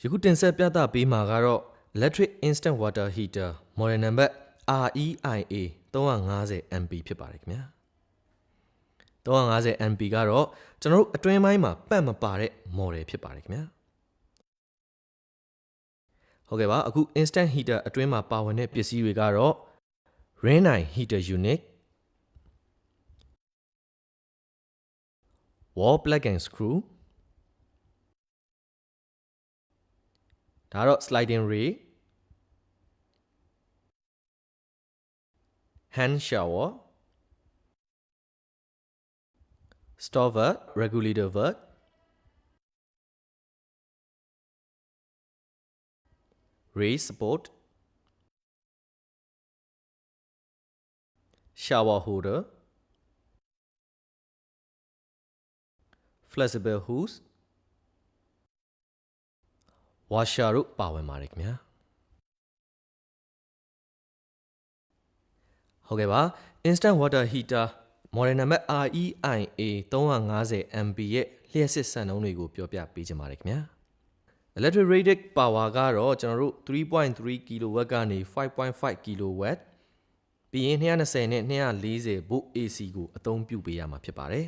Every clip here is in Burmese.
ယခုတင်ဆက်ပြသပေးမှာကတော့ Electric Instant Water Heater Model Number REIA 350MP ဖြစ်ပါတယ်ခင်ဗျာ 350MP ကတော့ကျွန်တော်တို့အတွင်းပိုင်းမှာပတ်မပါတဲ့ model ဖြစ်ပါတယ်ခင်ဗျာဟုတ်ကဲ့ပါအခု Instant Heater အတွင်းမှာပါဝင်တဲ့ပစ္စည်းတွေကတော့ Rinnai Heater Unit Wall Plug and Screw ဒါတော့ Sliding Ray Hand Shower Stopper Regulator Vert Raise Support Shower Holder Flexible Hose Washer တို့ပါဝင်ပါတယ်ခင်ဗျာဟုတ်ကဲ့ပါ Instant Water Heater Model Number REIA 350MP ရဲ့လျှပ်စစ်စံနှုန်းတွေကိုပြောပြပေးချင်ပါတယ်ခင်ဗျာ Electric Rated Power ကတော့ကျွန်တော်တို့ 3.3 kW ကနေ 5.5 kW ပြီးရင်220နဲ့240 volt AC ကိုအသုံးပြုပေးရမှာဖြစ်ပါတယ်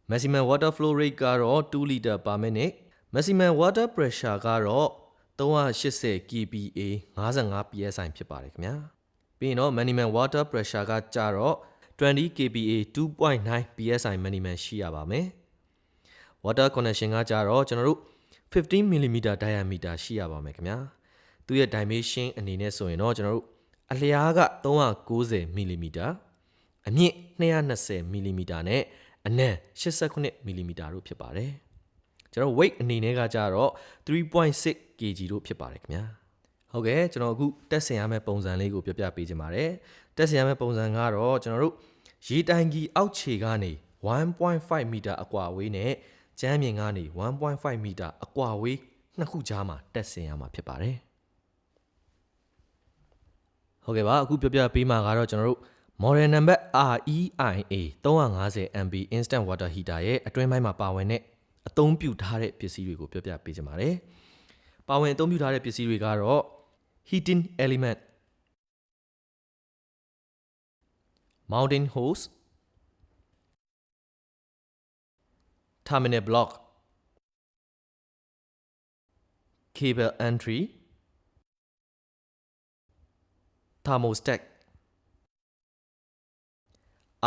Maximum Water Flow Rate ကတော့2 liter per minute Maximum Water Pressure ကတော့380 kPa 55 psi ဖြစ်ပါတယ်ခင်ဗျာပြီးရင်တော့ Minimum Water Pressure ကကြတော့20 kPa 2.9 psi minimum ရှိရပါမယ် Water Connection ကကြတော့ကျွန်တော်တို့15mm diameter ရှိရပါမယ်ခင်ဗျာသူရဲ့ dimension အနေနဲ့ဆိုရင်တော့ကျွန်တော်တို့အလျားက 390mm အမြင့် 220mm နဲ့အနံ 89mm တို့ဖြစ်ပါတယ်ကျွန်တော် weight အနေနဲ့ကကြတော့ 3.6 kg တို့ဖြစ်ပါတယ်ခင်ဗျာဟုတ်ကဲ့ကျွန်တော်အခုတက်ဆင်ရမယ့်ပုံစံလေးကိုပြပြပေးချင်ပါတယ်တက်ဆင်ရမယ့်ပုံစံကတော့ကျွန်တော်တို့ရေတိုင်ကြီးအောက်ခြေကနေ1.5 meter အကွာအဝေးနဲ့ကျမ်းပြင်ကနေ1.5 meter အကွာအဝေးနှစ်ခုကြားမှာတက်ဆင်ရမှာဖြစ်ပါတယ်ဟုတ်ကဲ့ပါအခုပြပြပေးမှာကတော့ကျွန်တော်တို့ Model Number REIA 350MP Instant Water Heater ရဲ့အတွင်းပိုင်းမှာပါဝင်တဲ့အသုံးပြုထားတဲ့ပစ္စည်းတွေကိုပြပြပေးချင်ပါတယ်ပါဝင်အသုံးပြုထားတဲ့ပစ္စည်းတွေကတော့ Heating Element Mounting Hose Terminal Block Cable Entry Thermostat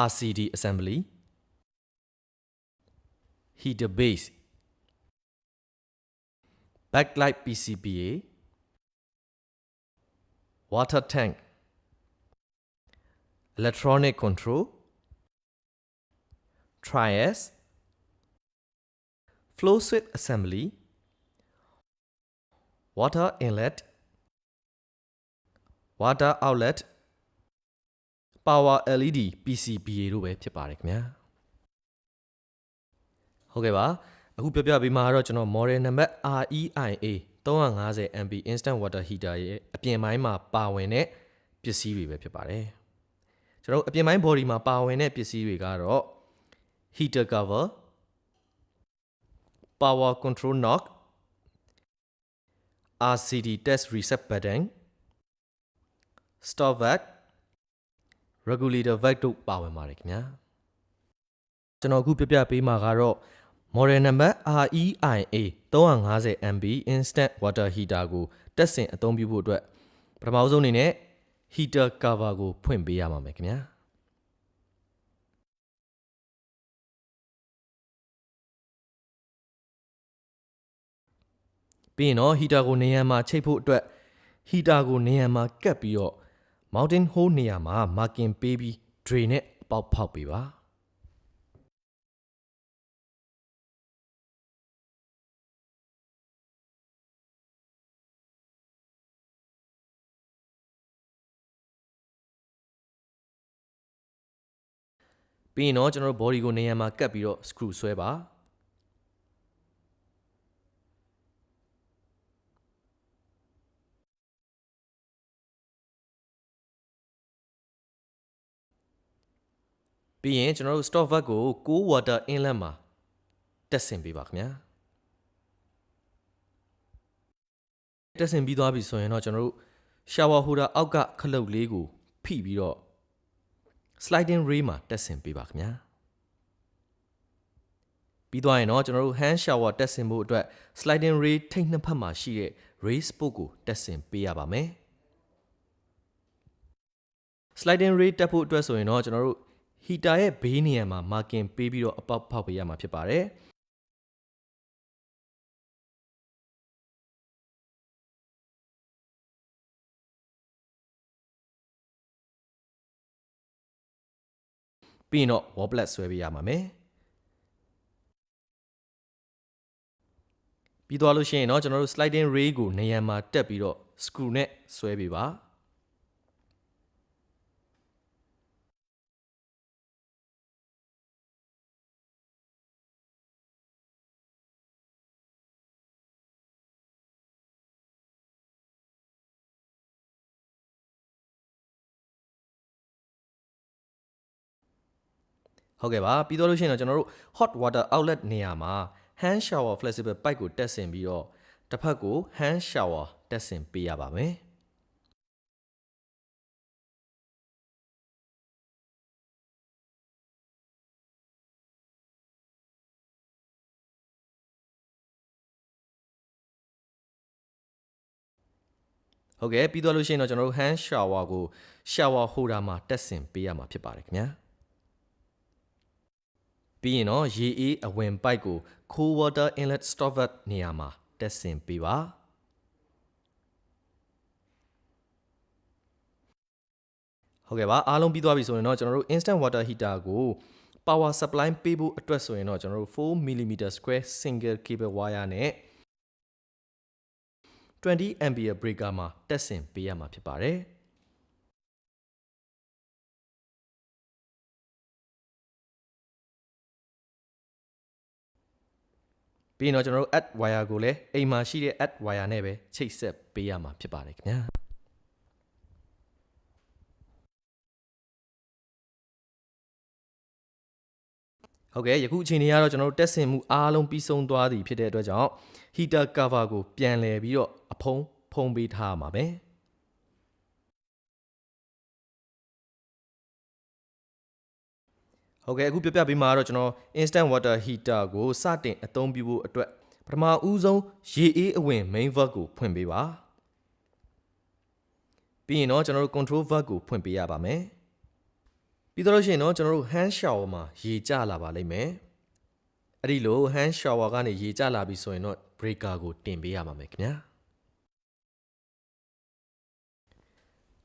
RCD Assembly Heater Base Backlight PCBA Water Tank Electronic Control Trias Flow Switch Assembly Water Inlet Water Outlet Power LED PCBA တို့ပဲဖြစ်ပါတယ်ခင်ဗျာဟုတ်ကဲ့ပါအခုပြပြပေးမှာတော့ကျွန်တော် Model Number REIA 350MP Instant Water Heater ရဲ့အပြင်ပိုင်းမှာပါဝင်တဲ့ပစ္စည်းတွေပဲဖြစ်ပါတယ်ကျွန်တော်အပြင်ပိုင်း body မှာပါဝင်တဲ့ပစ္စည်းတွေကတော့ Heater Cover Power Control Knob RCD Test Reset Button Stop Valve Regulator Valve တို့ပါဝင်ပါတယ်ခင်ဗျာကျွန်တော်အခုပြပြပေးမှာကတော့ Model Number REIA 350MP Instant Water Heater ကိုတက်ဆင်အသုံးပြုဖို့အတွက်ပထမဆုံးအနေနဲ့ Heater Cover ကိုဖွင့်ပေးရမှာမယ်ခင်ဗျာပြီးရင်တော့ Heater ကိုနေရာမှာချိတ်ဖို့အတွက် Heater ကိုနေရာမှာကပ်ပြီးတော့ Mounting Hole နေရာမှာ marking ပေးပြီး drain နဲ့အပေါက်ဖောက်ပေးပါပြီးရင်တော့ကျွန်တော်တို့ body ကိုနေရာမှာကပ်ပြီးတော့ screw ဆွဲပါပြီးရင်ကျွန်တော်တို့ stop valve ကို cold water inlet မှာတက်ဆင်ပေးပါခင်ဗျာ တက်ဆင်ပြီးသွားပြီဆိုရင်တော့ကျွန်တော်တို့ shower holder အောက်ကခလုတ်လေးကိုဖိပြီးတော့ sliding rail မှာတက်ဆင်ပေးပါခင်ဗျာပြီးသွားရင်တော့ကျွန်တော်တို့ hand shower တက်ဆင်ဖို့အတွက် sliding rail ထိပ်နှစ်ဖက်မှာရှိတဲ့ rail spoke ကိုတက်ဆင်ပေးရပါမယ် sliding rail တက်ဖို့အတွက်ဆိုရင်တော့ကျွန်တော်တို့ heater ရဲ့ဘေးနေရာမှာ marking ပေးပြီးတော့အပေါက်ဖောက်ပေးရမှာဖြစ်ပါတယ်ပြီးတော့ wall plate ဆွဲပေးရမှာမယ်ပြီးသွားလို့ရှိရင်တော့ကျွန်တော်တို့ sliding rail ကိုနေရာမှာတက်ပြီးတော့ screw နဲ့ဆွဲပေးပါဟုတ်ကဲ့ပါပြီးတော့လို့ရှိရင်တော့ကျွန်တော်တို့ hot water outlet နေရာမှာ hand shower flexible pipe ကိုတက်ဆင်ပြီးတော့တစ်ဖက်ကို hand shower တက်ဆင်ပေးရပါမယ်ဟုတ်ကဲ့ပြီးတော့လို့ရှိရင်တော့ကျွန်တော်တို့ hand shower ကို shower holder မှာတက်ဆင်ပေးရမှာဖြစ်ပါတယ်ခင်ဗျာပြီးရင်တော့ရေအေးအဝင်ပိုက်ကို cold water inlet stop valve နေရာမှာတက်ဆင်ပေးပါဟုတ်ကဲ့ပါအားလုံးပြီးသွားပြီဆိုရင်တော့ကျွန်တော်တို့ instant water heater ကို power supply ပေးဖို့အတွက်ဆိုရင်တော့ကျွန်တော်တို့ 4mm square single cable wire နဲ့20 ampere breaker မှာတက်ဆင်ပေးရမှာဖြစ်ပါတယ်ပြီးရင်တော့ကျွန်တော်တို့ add wire ကိုလည်းအိမ်မှာရှိတဲ့ add wire နဲ့ပဲချိတ်ဆက်ပေးရမှာဖြစ်ပါတယ်ခင်ဗျာဟုတ်ကဲ့ယခုအချိန်นี้ကတော့ကျွန်တော်တို့တက်ဆင်မှုအားလုံးပြီးဆုံးသွားပြီဖြစ်တဲ့အတွက်ကြောင့် heater cover ကိုပြန်လည်ပြီးတော့အဖုံးပေးထားမှာပဲဟုတ်ကဲ့အခုပြပြပေးမှာတော့ကျွန်တော် instant water heater ကိုစတင်အသုံးပြုဖို့အတွက်ပထမဦးဆုံးရေအေးအဝင် main valve ကိုဖွင့်ပေးပါပြီးရင်တော့ကျွန်တော်တို့ control valve ကိုဖွင့်ပေးရပါမယ်ပြီးတော့လို့ရှိရင်တော့ကျွန်တော်တို့ hand shower မှာရေကျလာပါလိမ့်မယ်အဲ့ဒီလို hand shower ကနေရေကျလာပြီဆိုရင်တော့ breaker ကိုတင်ပေးရပါမယ်ခင်ဗျာ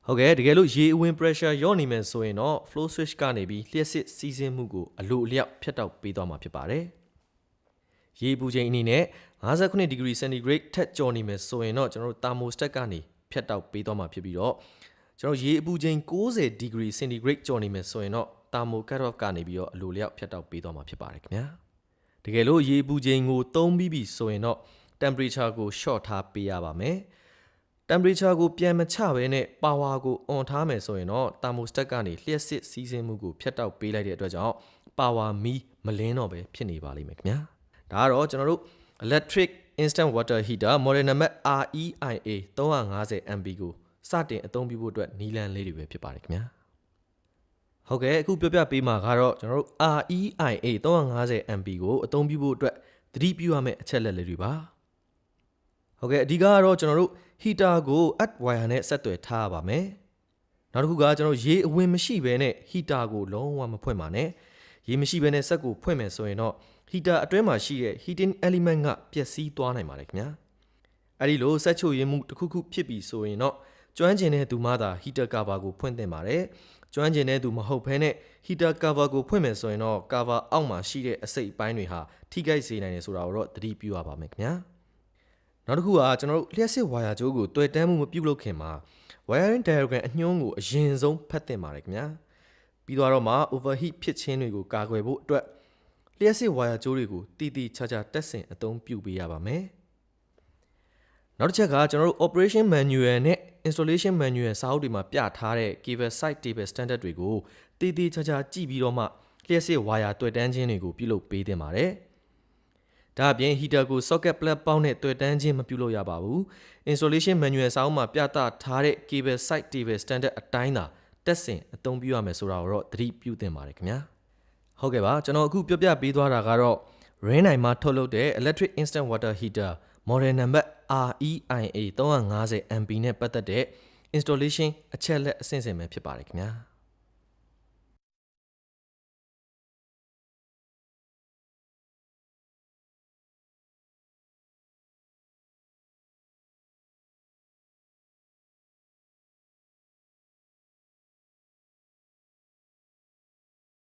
ဟုတ်ကဲ့တကယ်လို့ရေအဝင် pressure လျော့နေမယ်ဆိုရင်တော့ flow switch ကနေပြီးလျှက်စစ်စီးဆင်းမှုကိုအလိုအလျောက်ဖြတ်တောက်ပေးသွားမှာဖြစ်ပါတယ်ရေပူချိန်အနေနဲ့59 degree centigrade ထက်ကျော်နေမယ်ဆိုရင်တော့ကျွန်တော်တို့ thermostat ကနေဖြတ်တောက်ပေးသွားမှာဖြစ်ပြီးတော့ကျွန်တော်ရေအပူချိန်60 degree centigrade ကျော်နေမယ်ဆိုရင်တော့ thermo cut off ကနေပြီးတော့အလိုလျောက်ဖြတ်တောက်ပေးသွားမှာဖြစ်ပါတယ်ခင်ဗျာတကယ်လို့ရေပူချိန်ကိုသုံးပြီးပြီဆိုရင်တော့ temperature ကို short ထားပေးရပါမယ်temperature ကိုပြန်မချဘဲနဲ့ power ကို on ထားမယ်ဆိုရင်တော့ thermostat ကနေလျှက်စစ်စီးဆင်းမှုကိုဖြတ်တောက်ပေးလိုက်တဲ့အတွက်ကြောင့် power မီးမလင်းတော့ပဲဖြစ်နေပါလိမ့်မယ်ခင်ဗျာဒါကတော့ကျွန်တော်တို့ electric instant water heater model number REIA 350 MB ကိုစတင်အသုံးပြုဖို့အတွက်နည်းလမ်းလေးတွေပဲဖြစ်ပါတယ်ခင်ဗျာဟုတ်ကဲ့အခုပြောပြပေးမှာကတော့ကျွန်တော်တို့ REIA 350 MB ကိုအသုံးပြုဖို့အတွက်သတိပြုရမယ့်အချက်လက်လေးတွေပါဟုတ်ကဲ့အဓိကကတော့ကျွန်တော်တို့ heater ကို add wire နဲ့ဆက်သွယ်ထားရပါမယ်နောက်တစ်ခုကကျွန်တော်ရေအဝင်မရှိဘဲနဲ့ heater ကိုလုံးဝမဖွင့်ပါနဲ့ရေမရှိဘဲနဲ့ဆက်ကိုဖွင့်မယ်ဆိုရင်တော့ heater အတွင်းမှာရှိတဲ့ heating element ကပျက်စီးသွားနိုင်ပါတယ်ခင်ဗျာအဲ့ဒီလိုဆက်ချို့ရင်းမှုတစ်ခုခုဖြစ်ပြီဆိုရင်တော့ကျွမ်းကျင်တဲ့သူမှသာ heater cover ကိုဖွင့်သင့်ပါတယ်ကျွမ်းကျင်တဲ့သူမဟုတ်ဘဲနဲ့ heater cover ကိုဖွင့်မယ်ဆိုရင်တော့ cover အောက်မှာရှိတဲ့အစိတ်အပိုင်းတွေဟာထိခိုက်စေနိုင်တယ်ဆိုတာကိုတော့သတိပြုရပါမယ်ခင်ဗျာနောက်တစ်ခုကကျွန်တော်တို့လျှက်စစ်ဝါယာကြိုးကိုတွေ့တန်းမှုမပြုတ်လို့ခင်မှာ wiring diagram အညွှန်းကိုအရင်ဆုံးဖတ်သင့်ပါတယ်ခင်ဗျာပြီးတော့မှ overheat ဖြစ်ခြင်းတွေကိုကာကွယ်ဖို့အတွက်လျှက်စစ်ဝါယာကြိုးတွေကိုတည်တည်ချာချာတက်ဆင်အသုံးပြုပေးရပါမယ်နောက်တစ်ချက်ကကျွန်တော်တို့ operation manual နဲ့ installation manual စာအုပ်တွေမှာပြထားတဲ့ cable side table standard တွေကိုတည်တည်ချာချာကြည့်ပြီးတော့မှလျှက်စစ်ဝါယာတွေ့တန်းခြင်းတွေကိုပြုလုပ်ပေးသင့်ပါတယ် ဒါအပြင် heater ကို socket plug ပေါင်းနဲ့တွေ့တန်းခြင်းမပြုလုပ်ရပါဘူး installation manual စာအုပ်မှာပြသထားတဲ့ cable side table standard အတိုင်းသာတက်ဆင်အသုံးပြုရမယ်ဆိုတာကိုတော့သတိပြုသင့်ပါတယ်ခင်ဗျာဟုတ်ကဲ့ပါကျွန်တော်အခုပြောပြပေးသွားတာကတော့ Rinnai မှာထုတ်လုပ်တဲ့ electric instant water heater model number REIA 350 MP နဲ့ပတ်သက်တဲ့ installation အချက်လက်အဆင့်ဆင့်ပဲဖြစ်ပါတယ်ခင်ဗျာ